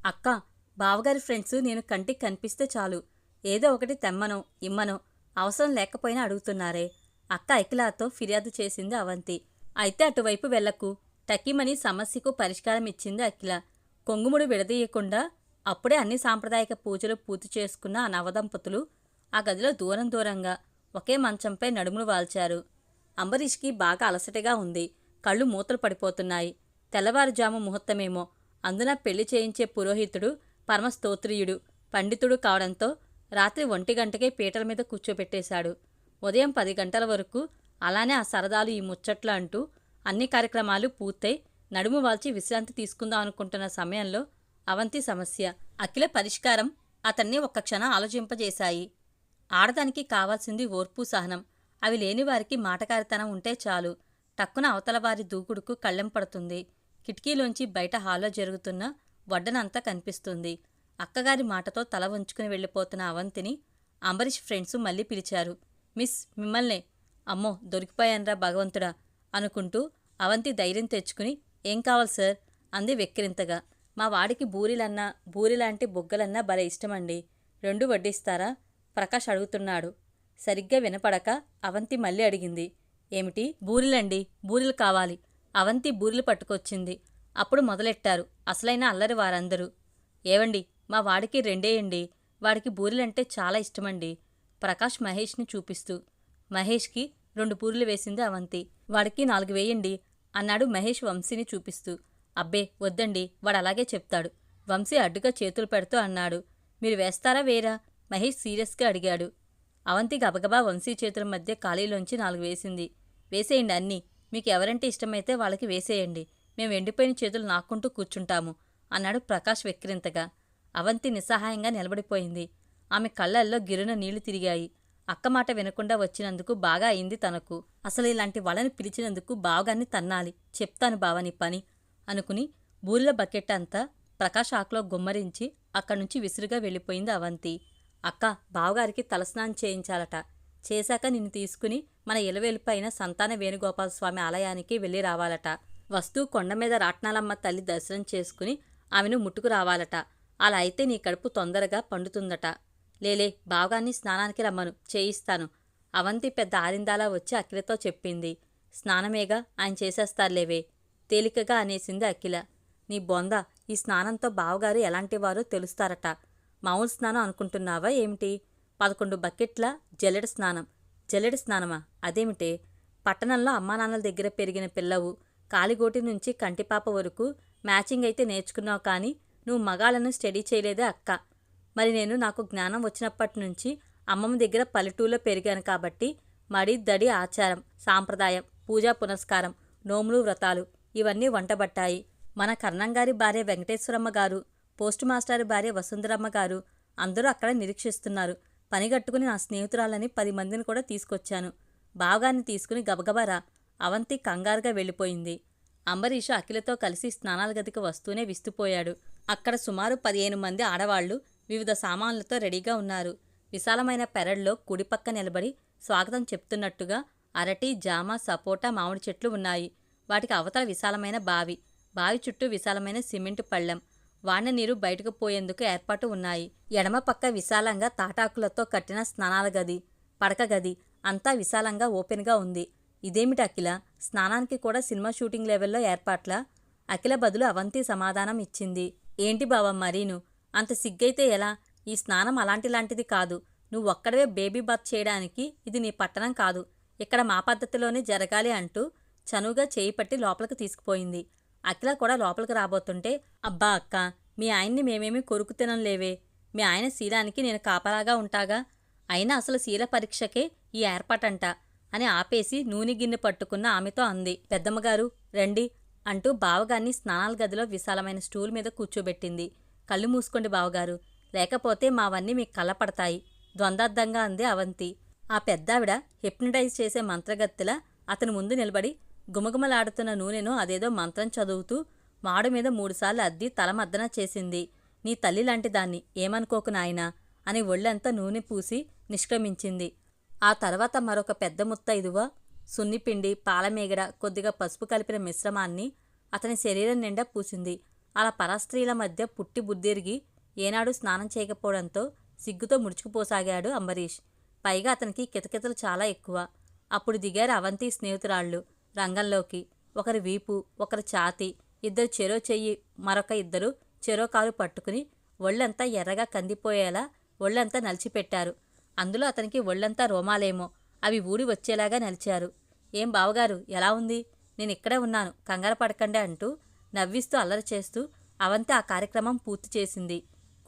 అక్క, బావగారి ఫ్రెండ్స్ నేను కంటికి కనిపిస్తే చాలు ఏదో ఒకటి తెమ్మనో ఇమ్మనో అవసరం లేకపోయినా అడుగుతున్నారే. అక్క అఖిలతో ఫిర్యాదు చేసింది అవంతి. అయితే అటువైపు వెళ్లకు, టకీమని సమస్యకు పరిష్కారం ఇచ్చింది అఖిల. కొంగుముడు విడదీయకుండా అప్పుడే అన్ని సాంప్రదాయక పూజలు పూర్తి చేసుకున్న ఆ నవదంపతులు ఆ గదిలో దూరం దూరంగా ఒకే మంచంపై నడుములు వాల్చారు. అంబరీష్కి బాగా అలసటగా ఉంది. కళ్ళు మూతలు పడిపోతున్నాయి. తెల్లవారుజాము ముహూర్తమేమో. అందున పెళ్లి చేయించే పురోహితుడు పరమస్తోత్రీయుడు, పండితుడు కావడంతో రాత్రి 1 గంటకే పీటల మీద కూర్చోపెట్టేశాడు. ఉదయం 10 గంటల వరకు అలానే ఆ సరదాలు ఈ ముచ్చట్లు అంటూ అన్ని కార్యక్రమాలు పూర్తయి నడుము వాల్చి విశ్రాంతి తీసుకుందాం అనుకుంటున్న సమయంలో అవంతి సమస్య, అఖిల పరిష్కారం అతన్ని ఒక్క క్షణం ఆలోచింపజేశాయి. ఆడదానికి కావాల్సింది ఓర్పు, సహనం. అవి లేని వారికి మాటకారితనం ఉంటే చాలు. టక్కున అవతలవారి దూకుడుకు కళ్ళెం పడుతుంది. కిటికీలోంచి బయట హాల్లో జరుగుతున్న వడ్డనంతా కనిపిస్తుంది. అక్కగారి మాటతో తల వంచుకుని వెళ్ళిపోతున్న అవంతిని అంబరీష్ ఫ్రెండ్సు మళ్ళీ పిలిచారు. మిస్, మిమ్మల్నే. అమ్మో, దొరికిపోయాన్రా భగవంతుడా అనుకుంటూ అవంతి ధైర్యం తెచ్చుకుని, ఏం కావాలి సార్ అంది వెక్కిరింతగా. మా వాడికి బూరిలన్నా, బూరిలాంటి బుగ్గలన్నా భలే ఇష్టమండి. 2 వడ్డిస్తారా ప్రకాష్ అడుగుతున్నాడు. సరిగ్గా వినపడక అవంతి మళ్ళీ అడిగింది. ఏమిటి? బూరిలండి, బూరిలు కావాలి. అవంతి బూరిలు పట్టుకొచ్చింది. అప్పుడు మొదలెట్టారు అసలైన అల్లరి వారందరూ. ఏవండి, మా వాడికి 2 వాడికి బూరిలంటే చాలా ఇష్టమండి. ప్రకాష్ మహేష్ని చూపిస్తూ. మహేష్కి 2 బూరిలు వేసింది అవంతి. వాడికి 4 వేయండి అన్నాడు మహేష్ వంశీని చూపిస్తూ. అబ్బే వద్దండి, వాడలాగే చెప్తాడు. వంశీ అడ్డుగా చేతులు పెడుతూ అన్నాడు. మీరు వేస్తారా వేరా మహేష్ సీరియస్గా అడిగాడు. అవంతి గబగబా వంశీ చేతుల మధ్య ఖాళీలోంచి 4 వేసింది. వేసేయండి అన్నీ. మీకు ఎవరంటే ఇష్టమైతే వాళ్ళకి వేసేయండి. మేము ఎండిపోయిన చేతులు నాక్కుంటూ కూర్చుంటాము అన్నాడు ప్రకాష్ వెక్కిరింతగా. అవంతి నిస్సహాయంగా నిలబడిపోయింది. ఆమె కళ్ళల్లో గిరున నీళ్లు తిరిగాయి. అక్క మాట వినకుండా వచ్చినందుకు బాగా అయింది తనకు. అసలు ఇలాంటి వాళ్ళని పిలిచినందుకు బావగాన్ని తన్నాలి. చెప్తాను బావని పని అనుకుని బూరిల బకెట్ అంతా ప్రకాష్ ఆకులో గుమ్మరించి అక్కడ్నుంచి విసురుగా వెళ్ళిపోయింది అవంతి. అక్క, బావగారికి తలస్నానం చేయించాలట. చేశాక నిన్ను తీసుకుని మన ఇలవేలుపైన సంతాన వేణుగోపాలస్వామి ఆలయానికి వెళ్ళి రావాలట. వస్తూ కొండమీద రాట్నాలమ్మ తల్లి దర్శనం చేసుకుని ఆమెను ముట్టుకు రావాలట. అలా అయితే నీ కడుపు తొందరగా పండుతుందట. లేలే, బావగాన్ని స్నానానికి రమ్మను, చేయిస్తాను. అవంతి పెద్ద ఆరిందాలా వచ్చి అఖిలతో చెప్పింది. స్నానమేగా, ఆయన చేసేస్తారులేవే తేలికగా అనేసింది అఖిల. నీ బొంద, ఈ స్నానంతో బావగారు ఎలాంటివారో తెలుస్తారట. మామూలు స్నానం అనుకుంటున్నావా ఏమిటి? 11 బకెట్ల జల్లెడ స్నానం. జల్లెడ స్నానమా? అదేమిటే? పట్టణంలో అమ్మానాన్నల దగ్గర పెరిగిన పిల్లవు. కాలిగోటి నుంచి కంటిపాప వరకు మ్యాచింగ్ అయితే నేర్చుకున్నావు, కానీ నువ్వు మగాళ్ళను స్టడీ చేయలేదే అక్క. మరి నేను నాకు జ్ఞానం వచ్చినప్పటినుంచి అమ్మమ్మ దగ్గర పల్లెటూళ్ళలో పెరిగాను కాబట్టి మడి దడి ఆచారం, సాంప్రదాయం, పూజా పునస్కారం, నోములు, వ్రతాలు ఇవన్నీ వంటబట్టాయి. మన కర్ణంగారి భార్య వెంకటేశ్వరమ్మ గారు, పోస్టు మాస్టారి భార్య వసుంధరమ్మ గారు అందరూ అక్కడ నిరీక్షిస్తున్నారు. పనిగట్టుకుని నా స్నేహితురాలని 10 మందిని కూడా తీసుకొచ్చాను. బావగారిని తీసుకుని గబగబా అవంతి కంగారుగా వెళ్ళిపోయింది. అంబరీషు అఖిలతో కలిసి స్నానాల గదికి వస్తూనే విస్తుపోయాడు. అక్కడ సుమారు 15 మంది ఆడవాళ్లు వివిధ సామాన్లతో రెడీగా ఉన్నారు. విశాలమైన పెరడ్లో కుడిపక్క నిలబడి స్వాగతం చెప్తున్నట్టుగా అరటి, జామ, సపోటా, మామిడి చెట్లు ఉన్నాయి. వాటికి అవతల విశాలమైన బావి. బావి చుట్టూ విశాలమైన సిమెంటు పళ్ళెం. వాన నీరు బయటకు పోయేందుకు ఏర్పాటు ఉన్నాయి. ఎడమ పక్క విశాలంగా తాటాకులతో కట్టిన స్నానాల గది, పడక గది అంతా విశాలంగా ఓపెన్గా ఉంది. ఇదేమిటి అఖిల, స్నానానికి కూడా సినిమా షూటింగ్ లెవెల్లో ఏర్పాట్లా? అఖిల బదులు అవంతి సమాధానం ఇచ్చింది. ఏంటి బావ మరీను, అంత సిగ్గైతే ఎలా? ఈ స్నానం అలాంటిలాంటిది కాదు. నువ్వొక్కడవే బేబీ బాత్ చేయడానికి ఇది నీ పట్టణం కాదు. ఇక్కడ మా పద్ధతిలోనే జరగాలి అంటూ చనువుగా చేయి పట్టి లోపలికి తీసుకుపోయింది. అఖిల కూడా లోపలికి రాబోతుంటే, అబ్బా అక్క, మీ ఆయన్ని మేమేమీ కొరుకు తినంలేవే. మీ ఆయన శీలానికి నేను కాపలాగా ఉంటాగా. అయినా అసలు శీల పరీక్షకే ఈ ఏర్పాటంట అని ఆపేసి నూనె గిన్నె పట్టుకున్న ఆమెతో అంది. పెద్దమ్మగారు రండి అంటూ బావగారిని స్నానాల గదిలో విశాలమైన స్టూల్ మీద కూర్చోబెట్టింది. కళ్ళు మూసుకోండి బావగారు, లేకపోతే మావన్నీ మీకు కళ్ళపడతాయి ద్వందార్థంగా అంది అవంతి. ఆ పెద్దావిడ హిప్నటైజ్ చేసే మంత్రగత్తెలా అతని ముందు నిలబడి గుమగుమలాడుతున్న నూనెను అదేదో మంత్రం చదువుతూ మాడు మీద 3 సార్లు అద్ది తలమద్దన చేసింది. నీ తల్లి లాంటి దాన్ని ఏమనుకోకు నాయనా అని ఒళ్ళంతా నూనె పూసి నిష్క్రమించింది. ఆ తర్వాత మరొక పెద్ద ముత్తైదువ సున్నిపిండి, పాలమేగడ, కొద్దిగా పసుపు కలిపిన మిశ్రమాన్ని అతని శరీరం నిండా పూసింది. అలా పరస్త్రీల మధ్య పుట్టి బుద్ధిరిగి ఏనాడు స్నానం చేయకపోవడంతో సిగ్గుతో ముడుచుకుపోసాగాడు అంబరీష్. పైగా అతనికి కితకితలు చాలా ఎక్కువ. అప్పుడు దిగారు అవంతి స్నేహితురాళ్ళు రంగంలోకి. ఒకరి వీపు, ఒకరి ఛాతీ, ఇద్దరు చెరో చెయ్యి, మరొక ఇద్దరు చెరో కాలు పట్టుకుని ఒళ్ళంతా ఎర్రగా కందిపోయేలా ఒళ్ళంతా నలిచిపెట్టారు. అందులో అతనికి ఒళ్ళంతా రోమాలేమో, అవి ఊడి వచ్చేలాగా నలిచారు. ఏం బావగారు, ఎలా ఉంది? నేనిక్కడే ఉన్నాను, కంగారు పడకండి అంటూ నవ్విస్తూ అల్లరి చేస్తూ అవంతి ఆ కార్యక్రమం పూర్తి చేసింది.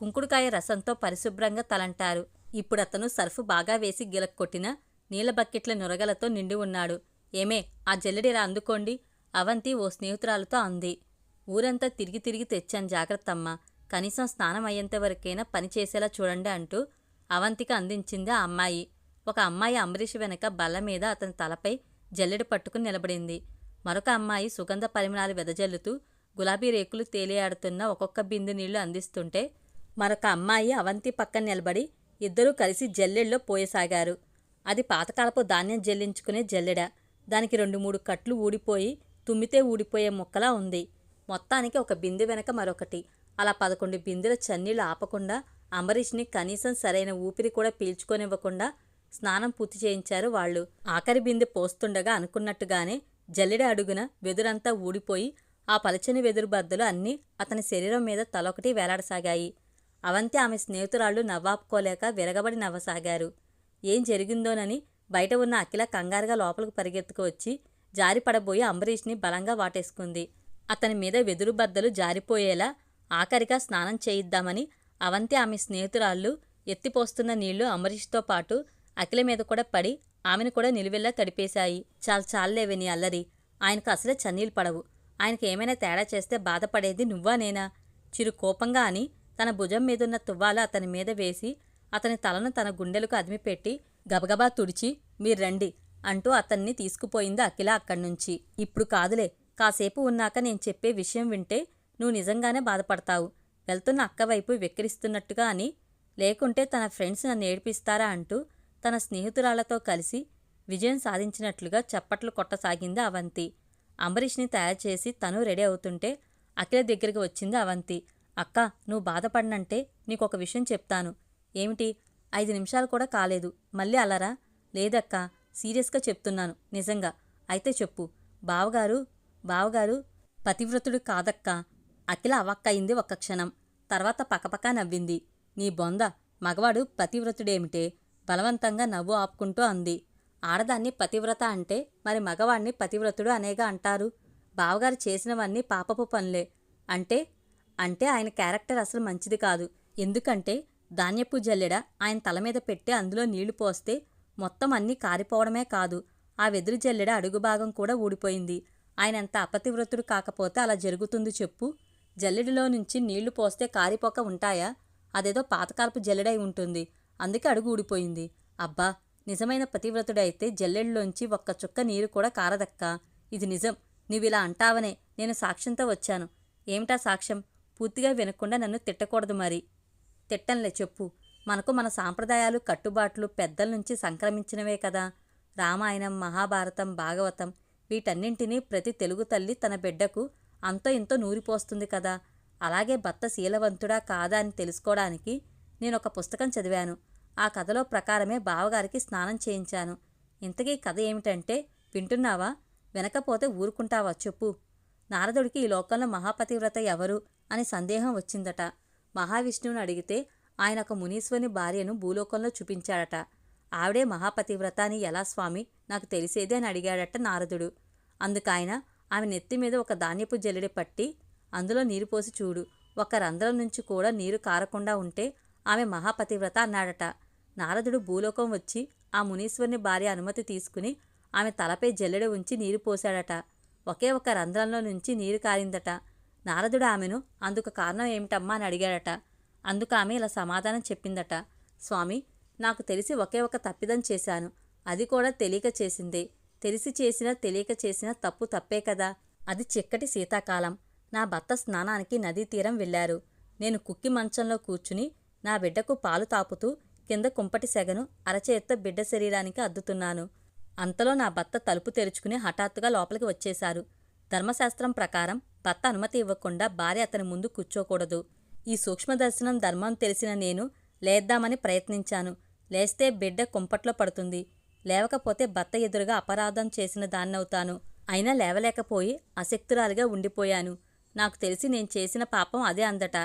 కుంకుడుకాయ రసంతో పరిశుభ్రంగా తలంటారు. ఇప్పుడతను సర్ఫ్ బాగా వేసి గిలక్కొట్టిన నీళ్ల బకెట్ల నురగలతో నిండి ఉన్నాడు. ఏమే, ఆ జల్లెడిలా అందుకోండి, అవంతి ఓ స్నేహితురాలతో అంది. ఊరంతా తిరిగి తిరిగి తెచ్చాను జాగ్రత్తమ్మా, కనీసం స్నానం అయ్యేంతవరకైనా పని చేసేలా చూడండి అంటూ అవంతికి అందించింది ఆ అమ్మాయి. ఒక అమ్మాయి అంబరీష్ వెనక బల్ల మీద అతని తలపై జల్లెడ పట్టుకుని నిలబడింది. మరొక అమ్మాయి సుగంధ పరిమళాలు వెదజల్లుతూ గులాబీ రేకులు తేలియాడుతున్న ఒక్కొక్క బిందు నీళ్లు అందిస్తుంటే మరొక అమ్మాయి అవంతి పక్కన నిలబడి ఇద్దరూ కలిసి జల్లెడలో పోయసాగారు. అది పాతకాలపు ధాన్యం జల్లించుకునే జల్లెడ. దానికి 2-3 కట్లు ఊడిపోయి తుమ్మితే ఊడిపోయే ముక్కలా ఉంది. మొత్తానికి ఒక బిందె వెనక మరొకటి, అలా 11 బిందెల చన్నీళ్లు ఆపకుండా అంబరీష్ని కనీసం సరైన ఊపిరి కూడా పీల్చుకోనివ్వకుండా స్నానం పూర్తి చేయించారు వాళ్ళు. ఆఖరి బిందె పోస్తుండగా అనుకున్నట్టుగానే జల్లెడ అడుగున వెదురంతా ఊడిపోయి ఆ పలచని వెదురు బద్దలు అన్నీ అతని శరీరం మీద తలొకటి వేలాడసాగాయి. అవంతి ఆమె స్నేహితురాళ్ళు నవ్వాపుకోలేక విరగబడి నవ్వసాగారు. ఏం జరిగిందోనని బయట ఉన్న అఖిల కంగారుగా లోపలికి పరిగెత్తుకు వచ్చి జారిపడబోయి అంబరీష్ని బలంగా వాటేసుకుంది. అతని మీద వెదురు బద్దలు జారిపోయేలా ఆఖరిగా స్నానం చేయిద్దామని అవంతి ఆమె స్నేహితురాళ్ళు ఎత్తిపోస్తున్న నీళ్లు అంబరీష్తో పాటు అఖిల మీద కూడా పడి ఆమెను కూడా నిలువెల్లా తడిపేశాయి. చాలేవే నీ అల్లరి, ఆయనకు అసలే చన్నీళ్ళు పడవు. ఆయనకి ఏమైనా తేడా చేస్తే బాధపడేది నువ్వా నేనా? చిరు కోపంగా అని తన భుజం మీదున్న తువ్వాలు అతని మీద వేసి అతని తలను తన గుండెలకు అదిమిపెట్టి గబగబా తుడిచి మీర్రండి అంటూ అతన్ని తీసుకుపోయింది అఖిల అక్కడ్నుంచి. ఇప్పుడు కాదులే, కాసేపు ఉన్నాక నేను చెప్పే విషయం వింటే నువ్వు నిజంగానే బాధపడతావు. వెళ్తున్న అక్కవైపు వెక్కిరిస్తున్నట్టుగా అని, లేకుంటే తన ఫ్రెండ్స్ నన్ను ఏడిపిస్తారా అంటూ తన స్నేహితురాళ్లతో కలిసి విజయం సాధించినట్లుగా చప్పట్లు కొట్టసాగింది అవంతి. అంబరీష్ని తయారు చేసి తను రెడీ అవుతుంటే అఖిల దగ్గరికి వచ్చింది అవంతి. అక్క, నువ్వు బాధపడినంటే నీకొక విషయం చెప్తాను. ఏమిటి? 5 నిమిషాలు కూడా కాలేదు, మళ్ళీ అలరా? లేదక్కా, సీరియస్గా చెప్తున్నాను, నిజంగా. అయితే చెప్పు. బావగారు పతివ్రతుడు కాదక్కా. అఖిల అవాక్కయింది ఒక్క క్షణం. తర్వాత పకపకా నవ్వింది. నీ బొంద, మగవాడు పతివ్రతుడేమిటే? బలవంతంగా నవ్వు ఆపుకుంటూ అంది. ఆడదాన్ని పతివ్రత అంటే మరి మగవాణ్ణి పతివ్రతుడు అనేగా అంటారు. బావగారు చేసినవన్నీ పాపపు పనులే. అంటే ఆయన క్యారెక్టర్ అసలు మంచిది కాదు. ఎందుకంటే ధాన్యపు జల్లెడ ఆయన తల మీద పెట్టి అందులో నీళ్లు పోస్తే మొత్తం అన్నీ కారిపోవడమే కాదు, ఆ వెదురు జల్లెడ అడుగుభాగం కూడా ఊడిపోయింది. ఆయనంత అపతివ్రతుడు కాకపోతే అలా జరుగుతుంది చెప్పు? జల్లెడలో నుంచి నీళ్లు పోస్తే కారిపోక ఉంటాయా? అదేదో పాతకాలపు జల్లెడై ఉంటుంది, అందుకే అడుగు ఊడిపోయింది. అబ్బా, నిజమైన పతివ్రతుడైతే జల్లెడలోంచి ఒక్క చుక్క నీరు కూడా కారదక్కా. ఇది నిజం. నీవిలా అంటావనే నేను సాక్ష్యంతో వచ్చాను. ఏమిటా సాక్ష్యం? పూర్తిగా వినకుండా నన్ను తిట్టకూడదు మరి. తిట్టంలే, చెప్పు. మనకు మన సాంప్రదాయాలు కట్టుబాట్లు పెద్దల నుంచి సంక్రమించినవే కదా. రామాయణం, మహాభారతం, భాగవతం వీటన్నింటినీ ప్రతి తెలుగు తల్లి తన బిడ్డకు అంతో ఇంతో నూరిపోస్తుంది కదా. అలాగే భర్త శీలవంతుడా కాదా అని తెలుసుకోవడానికి నేనొక పుస్తకం చదివాను. ఆ కథలో ప్రకారమే బావగారికి స్నానం చేయించాను. ఇంతకీ కథ ఏమిటంటే వింటున్నావా? వినకపోతే ఊరుకుంటావా చెప్పు. నారదుడికి ఈ లోకంలో మహాపతివ్రత ఎవరు అని సందేహం వచ్చిందట. మహావిష్ణువుని అడిగితే ఆయన ఒక మునీశ్వరుని భార్యను భూలోకంలో చూపించాడట. ఆవిడే మహాపతివ్రత అని ఎలా స్వామి నాకు తెలిసేది అని అడిగాడట నారదుడు. అందుకాయన ఆమె నెత్తి మీద ఒక ధాన్యపు జల్లెడ పట్టి అందులో నీరు పోసి చూడు, ఒక్క రంధ్రం నుంచి కూడా నీరు కారకుండా ఉంటే ఆమె మహాపతివ్రత అన్నాడట. నారదుడు భూలోకం వచ్చి ఆ మునీశ్వరుని భార్య అనుమతి తీసుకుని ఆమె తలపై జల్లెడ ఉంచి నీరు పోశాడట. ఒకే ఒక రంధ్రంలో నుంచి నీరు కారిందట. నారదుడు ఆమెను అందుకు కారణం ఏమిటమ్మా అని అడిగాడట. అందుకు ఆమె ఇలా సమాధానం చెప్పిందట. స్వామి, నాకు తెలిసి ఒకే ఒక తప్పిదం చేశాను. అది కూడా తెలియక చేసిందే. తెలిసి చేసినా తెలియక చేసినా తప్పు తప్పే కదా. అది చిక్కటి శీతాకాలం. నా భర్త స్నానానికి నదీ తీరం వెళ్లారు. నేను కుక్కి మంచంలో కూర్చుని నా బిడ్డకు పాలు తాపుతూ కింద కుంపటి సెగను అరచేత్తో బిడ్డ శరీరానికి అద్దుతున్నాను. అంతలో నా భర్త తలుపు తెరుచుకుని హఠాత్తుగా లోపలికి వచ్చేశారు. ధర్మశాస్త్రం ప్రకారం భర్త అనుమతి ఇవ్వకుండా భార్య అతని ముందు కూర్చోకూడదు. ఈ సూక్ష్మదర్శనం ధర్మం తెలిసిన నేను లేద్దామని ప్రయత్నించాను. లేస్తే బిడ్డ కుంపట్లో పడుతుంది. లేవకపోతే భర్త ఎదురుగా అపరాధం చేసిన దాన్నవుతాను. అయినా లేవలేకపోయి అశక్తురాలిగా ఉండిపోయాను. నాకు తెలిసి నేను చేసిన పాపం అదే అందట.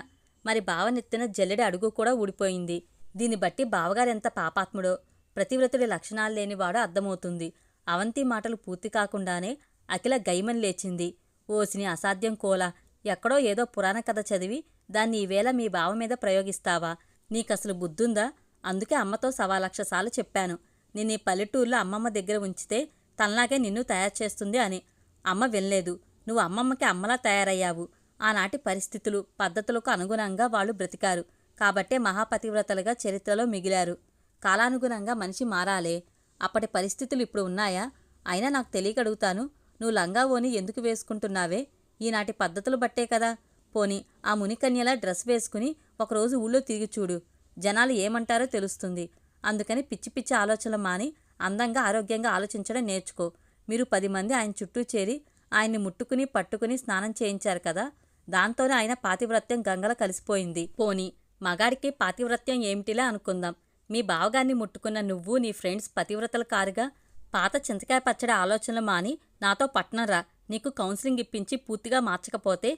మరి బావనెత్తిన జల్లెడి అడుగు కూడా ఊడిపోయింది. దీన్ని బట్టి బావగారెంత పాపాత్ముడో, ప్రతివ్రతుడి లక్షణాలు లేనివాడో అర్థమవుతుంది. అవంతి మాటలు పూర్తి కాకుండానే అఖిల గైమని లేచింది. ఓసిని అసాధ్యం కోలా, ఎక్కడో ఏదో పురాణ కథ చదివి దాన్ని ఈవేళ మీ బావ మీద ప్రయోగిస్తావా? నీకసలు బుద్ధుందా? అందుకే అమ్మతో 1,00,000 సార్లు చెప్పాను, నిన్నీ పల్లెటూరులో అమ్మమ్మ దగ్గర ఉంచితే తనలాగే నిన్ను తయారు చేస్తుంది అని. అమ్మ వినలేదు. నువ్వు అమ్మమ్మకి అమ్మలా తయారయ్యావు. ఆనాటి పరిస్థితులు, పద్ధతులకు అనుగుణంగా వాళ్ళు బ్రతికారు కాబట్టే మహాపతివ్రతలుగా చరిత్రలో మిగిలారు. కాలానుగుణంగా మనిషి మారాలే. అప్పటి పరిస్థితులు ఇప్పుడు ఉన్నాయా? అయినా నాకు తెలియకడుగుతాను, నువ్వు లంగా ఓని ఎందుకు వేసుకుంటున్నావే? ఈనాటి పద్ధతులు బట్టే కదా. పోని ఆ మునికన్యలా డ్రెస్ వేసుకుని ఒకరోజు ఊళ్ళో తిరిగి చూడు. జనాలు ఏమంటారో తెలుస్తుంది. అందుకని పిచ్చి పిచ్చి ఆలోచనలు మాని అందంగా ఆరోగ్యంగా ఆలోచించడం నేర్చుకో. మీరు 10 మంది ఆయన చుట్టూ చేరి ఆయన్ని ముట్టుకుని పట్టుకుని స్నానం చేయించారు కదా, దాంతోనే ఆయన పాతివ్రత్యం గంగల కలిసిపోయింది. పోని మగాడికి పాతివ్రత్యం ఏమిటిలా అనుకుందాం. మీ బావగారిని ముట్టుకున్న నువ్వు నీ ఫ్రెండ్స్ పతివ్రతల కారుగా. పాత చింతకాయ పచ్చడి ఆలోచనలు మాని నాతో పట్నంరా. నీకు కౌన్సిలింగ్ ఇప్పించి పూర్తిగా మార్చకపోతే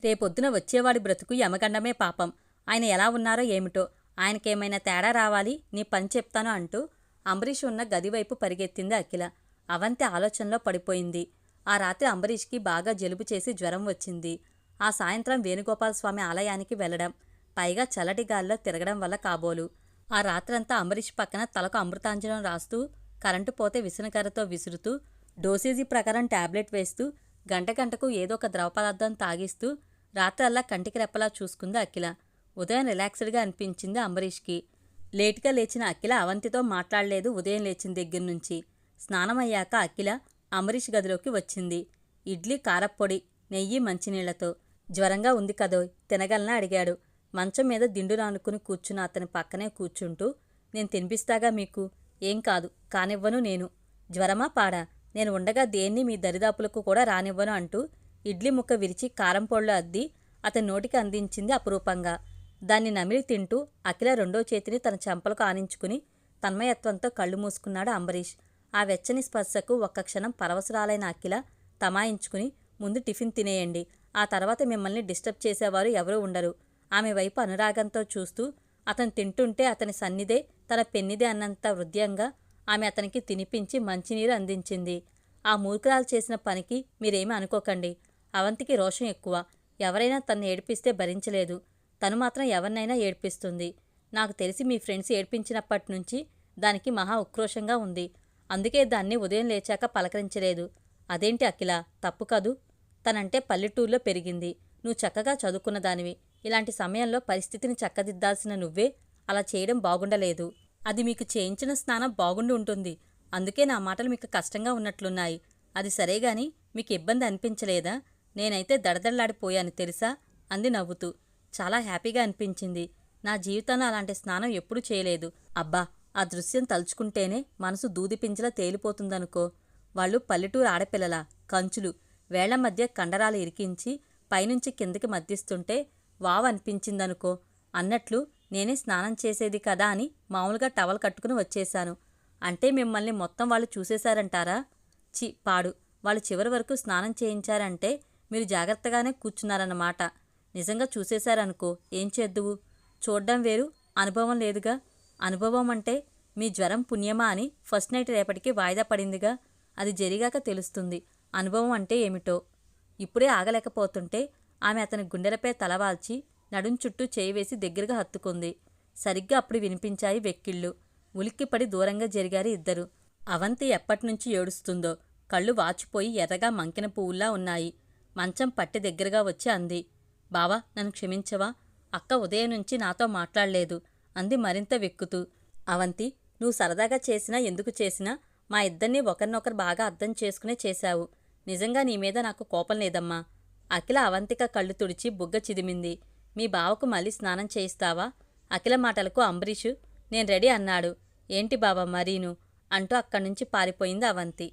రేపొద్దున వచ్చేవాడి బ్రతుకు యమగండమే పాపం. ఆయన ఎలా ఉన్నారో ఏమిటో, ఆయనకేమైనా తేడా రావాలి, నీ పని చెప్తాను అంటూ అంబరీష్ ఉన్న గదివైపు పరిగెత్తింది అఖిల. అవంతి ఆలోచనలో పడిపోయింది. ఆ రాత్రి అంబరీష్కి బాగా జలుబు చేసి జ్వరం వచ్చింది. ఆ సాయంత్రం వేణుగోపాలస్వామి ఆలయానికి వెళ్లడం, పైగా చల్లటి గాల్లో తిరగడం వల్ల కాబోలు. ఆ రాత్రంతా అంబరీష్ పక్కన తలకు అమృతాంజనం రాస్తూ, కరెంటు పోతే విసనకర్రతో విసురుతూ, డోసేజీ ప్రకారం టాబ్లెట్ వేస్తూ, గంటకు ఏదో ఒక ద్రవ పదార్థం తాగిస్తూ రాత్రల్లా కంటికి రెప్పలా చూసుకుంది అఖిల. ఉదయం రిలాక్స్డ్గా అనిపించింది అంబరీష్కి. లేటుగా లేచిన అఖిల అవంతితో మాట్లాడలేదు ఉదయం లేచిన దగ్గర నుంచి. స్నానమయ్యాక అఖిల అంబరీష్ గదిలోకి వచ్చింది. ఇడ్లీ కారప్పొడి, నెయ్యి, మంచినీళ్లతో. జ్వరంగా ఉంది కదోయ్, తినగలనా అడిగాడు. మంచం మీద దిండు నానుకుని కూర్చున్న అతని పక్కనే కూర్చుంటూ, నేను తినిపిస్తాగా మీకు. ఏం కాదు, కానివ్వను నేను. జ్వరమా పాడా? నేను ఉండగా దేన్ని మీ దరిదాపులకు కూడా రానివ్వను అంటూ ఇడ్లీ ముక్క విరిచి కారం పొడిలో అద్ది అతని నోటికి అందించింది అపురూపంగా. దాన్ని నమిలి తింటూ అఖిల రెండో చేతిని తన చెంపలకు ఆనించుకుని తన్మయత్వంతో కళ్ళు మూసుకున్నాడు అంబరీష్. ఆ వెచ్చని స్పర్శకు ఒక్క క్షణం పరవశురాలైన అఖిల తమాయించుకుని, ముందు టిఫిన్ తినేయండి, ఆ తర్వాత మిమ్మల్ని డిస్టర్బ్ చేసేవారు ఎవరూ ఉండరు. ఆమె వైపు అనురాగంతో చూస్తూ అతను తింటుంటే అతని సన్నిదే తన పెన్నిదే అన్నంత హృదయంగా ఆమె అతనికి తినిపించి మంచినీరు అందించింది. ఆ మూర్ఖురాలు చేసిన పనికి మీరేమీ అనుకోకండి. అవంతికి రోషం ఎక్కువ. ఎవరైనా తన్ను ఏడిపిస్తే భరించలేదు. తను మాత్రం ఎవరినైనా ఏడ్పిస్తుంది. నాకు తెలిసి మీ ఫ్రెండ్స్ ఏడ్పించినప్పటి నుంచి దానికి మహా ఉక్రోషంగా ఉంది. అందుకే దాన్ని ఉదయం లేచాక పలకరించలేదు. అదేంటి అఖిల, తప్పు కదూ? తనంటే పల్లెటూరులో పెరిగింది. నువ్వు చక్కగా చదువుకున్న దానివి. ఇలాంటి సమయంలో పరిస్థితిని చక్కదిద్దాల్సిన నువ్వే అలా చేయడం బాగుండలేదు. అది మీకు చేయించిన స్నానం బాగుండి ఉంటుంది. అందుకే నా మాటలు మీకు కష్టంగా ఉన్నట్లున్నాయి. అది సరేగాని మీకు ఇబ్బంది అనిపించలేదా? నేనైతే దడదడలాడిపోయాను తెలుసా అంది నవ్వుతూ. చాలా హ్యాపీగా అనిపించింది. నా జీవితంలో అలాంటి స్నానం ఎప్పుడూ చేయలేదు. అబ్బా, ఆ దృశ్యం తలుచుకుంటేనే మనసు దూదిపించలా తేలిపోతుందనుకో. వాళ్ళు పల్లెటూరు ఆడపిల్లల కంచులు, వేళ్ల మధ్య కండరాలు ఇరికించి పైనుంచి కిందకి మద్దిస్తుంటే వావ్ అనిపించిందనుకో. అన్నట్లు నేనే స్నానం చేసేది కదా అని మామూలుగా టవల్ కట్టుకుని వచ్చేశాను. అంటే మిమ్మల్ని మొత్తం వాళ్ళు చూసేశారంటారా? పాడు. వాళ్ళు చివరి వరకు స్నానం చేయించారంటే మీరు జాగ్రత్తగానే కూర్చున్నారన్నమాట. నిజంగా చూసేశారనుకో ఏం చేద్దువు? చూడ్డం వేరు, అనుభవం లేదుగా. అనుభవం అంటే మీ జ్వరం పుణ్యమా అని ఫస్ట్ నైట్ రేపటికి వాయిదా పడిందిగా. అది జరిగాక తెలుస్తుంది అనుభవం అంటే ఏమిటో. ఇప్పుడే ఆగలేకపోతుంటే ఆమె అతని గుండెలపై తలవాల్చి నడుం చుట్టూ చేయి వేసి దగ్గరగా హత్తుకుంది. సరిగ్గా అప్పుడు వినిపించాయి వెక్కిళ్ళు. ఉలిక్కిపడి దూరంగా జరిగారు ఇద్దరు. అవంతి ఎప్పటినుంచి ఏడుస్తుందో. కళ్ళు వాచిపోయి ఎర్రగా మంకిన పువ్వుల్లా ఉన్నాయి. మంచం పట్టి దగ్గరగా వచ్చి అంది, బావా నన్ను క్షమించవా? అక్క ఉదయం నుంచి నాతో మాట్లాడలేదు అంది మరింత వెక్కుతూ. అవంతి, నువ్వు సరదాగా చేసినా ఎందుకు చేసినా మా ఇద్దరినీ ఒకరినొకరు బాగా అర్థం చేసుకునే చేశావు. నిజంగా నీ మీద నాకు కోపం లేదమ్మా. అఖిల అవంతిక కళ్ళు తుడిచి బుగ్గ చిదిమింది. మీ బావకు మళ్ళీ స్నానం చేయిస్తావా? అఖిల మాటలకు అంబరీషు నేను రెడీ అన్నాడు. ఏంటి బావా మరీను అంటూ అక్కడ్నుంచి పారిపోయింది అవంతి.